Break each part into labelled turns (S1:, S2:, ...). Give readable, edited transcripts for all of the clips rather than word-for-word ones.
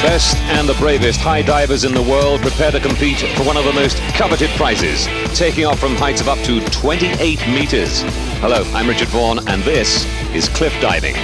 S1: best and the bravest high divers in the world prepare to compete for one of the most coveted prizes, taking off from heights of up to 28 meters. Hello, I'm Richard Vaughan, and this is cliff diving.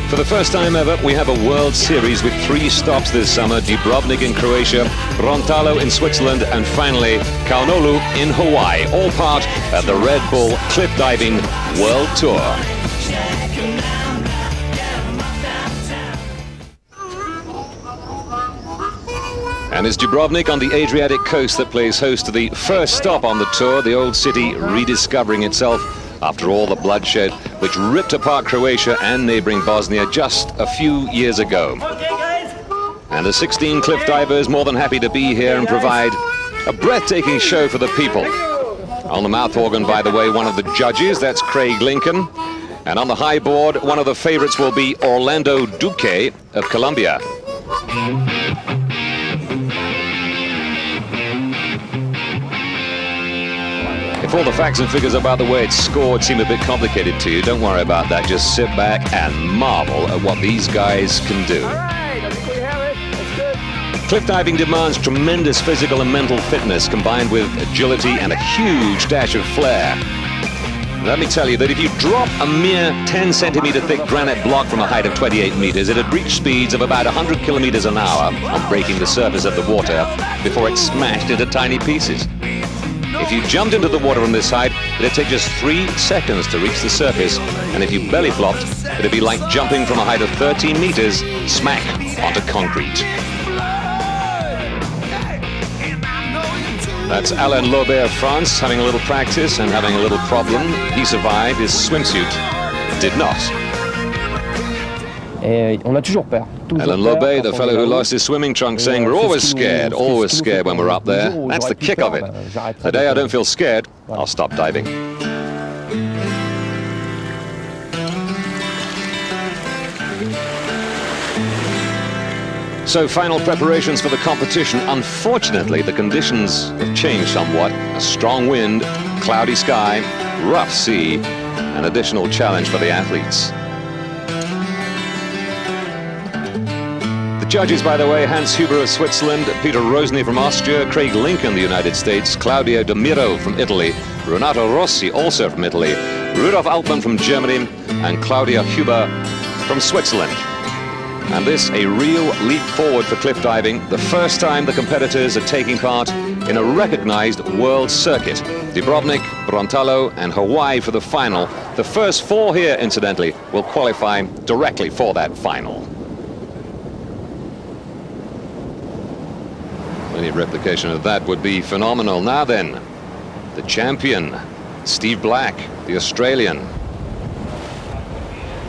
S1: For the first time ever, we have a World Series with 3 stops this summer: Dubrovnick in Croatia, Rontalo in Switzerland, and finally Honolulu in Hawaii, all part of the Red Bull Cliff Diving World Tour. And it's Dubrovnik on the Adriatic coast that plays host to the first stop on the tour, the old city rediscovering itself after all the bloodshed which ripped apart Croatia and neighboring Bosnia just a few years ago. And the 16 cliff divers more than happy to be here and provide a breathtaking show for the people. On the mouth organ, by the way, one of the judges, that's Craig Lincoln. And on the high board, one of the favorites will be Orlando Duque of Colombia. If all the facts and figures about the way it's scored seem a bit complicated to you, don't worry about that. Just sit back and marvel at what these guys can do.
S2: All right, I think we have it. That's good.
S1: Cliff diving demands tremendous physical and mental fitness combined with agility and a huge dash of flair. Let me tell you that if you drop a mere 10 centimeter thick granite block from a height of 28 meters, it'd reach speeds of about 100 kilometers an hour on breaking the surface of the water before it's smashed into tiny pieces. If you jumped into the water from this height, it'd take just 3 seconds to reach the surface, and if you belly flopped, it'd be like jumping from a height of 13 meters smack onto concrete. That's Alain Lobet of France having a little practice and having a little problem. He survived. His swimsuit did not.
S2: On a toujours peur.
S1: Alain Lobet, the fellow who lost his swimming trunks, saying we're always scared when we're up there. That's the kick of it. The day I don't feel scared, I'll stop diving. So, final preparations for the competition. Unfortunately, the conditions have changed somewhat. A strong wind, cloudy sky, rough sea, an additional challenge for the athletes. The judges, by the way: Hans Huber of Switzerland, Peter Rosny from Austria, Craig Lincoln, the United States, Claudio De Miro from Italy, Renato Rossi, also from Italy, Rudolf Altmann from Germany, and Claudia Huber from Switzerland. And this a real leap forward for cliff diving, the first time the competitors are taking part in a recognized world circuit. Dubrovnik, Rontalo, and Hawaii for the final. The first 4 here, incidentally, will qualify directly for that final. Any replication of that would be phenomenal. Now then, the champion, Steve Black, the Australian.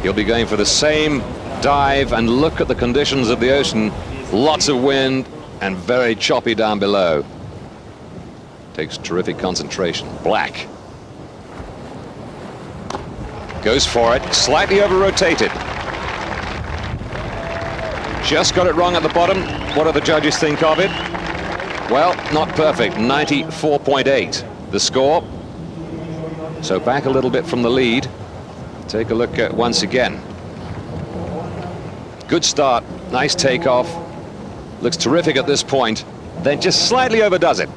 S1: He'll be going for the same dive, and look at the conditions of the ocean. Lots of wind and very choppy down below. Takes terrific concentration. Black goes for it, slightly over-rotated. Just got it wrong at the bottom. What do the judges think of it? Well, not perfect. 94.8 the score. So back a little bit from the lead. Take a look at once again. Good start, nice takeoff. Looks terrific at this point, then just slightly overdoes it.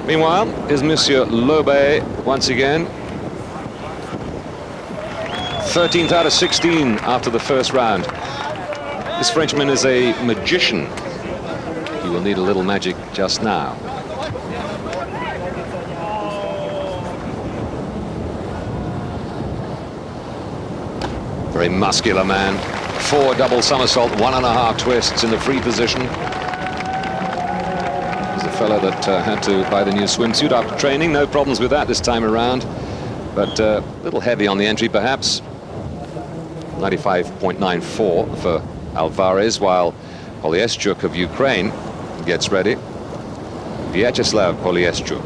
S1: Meanwhile, is Monsieur Lobet once again. 13th out of 16 after the first round. This Frenchman is a magician. He will need a little magic just now. Very muscular man. 4 double somersault, 1.5 twists in the free position. He's a fellow that had to buy the new swimsuit after training. No problems with that this time around, but a little heavy on the entry perhaps. 95.94 for Alvarez, while Polyeschuk of Ukraine gets ready. Vyacheslav Polyeschuk.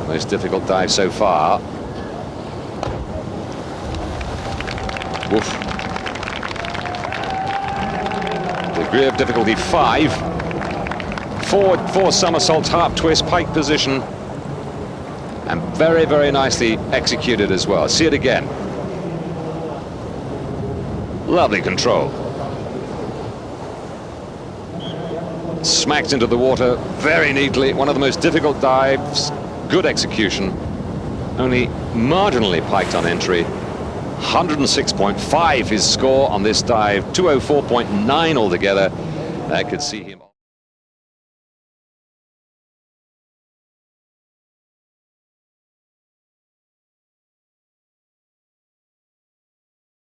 S1: Most difficult dive so far. Woof. Degree of difficulty 5. Four somersaults, half twist, pike position. And very, very nicely executed as well. See it again. Lovely control. Smacked into the water very neatly. One of the most difficult dives. Good execution. Only marginally piked on entry. 106.5 his score on this dive. 204.9 altogether. That could see him.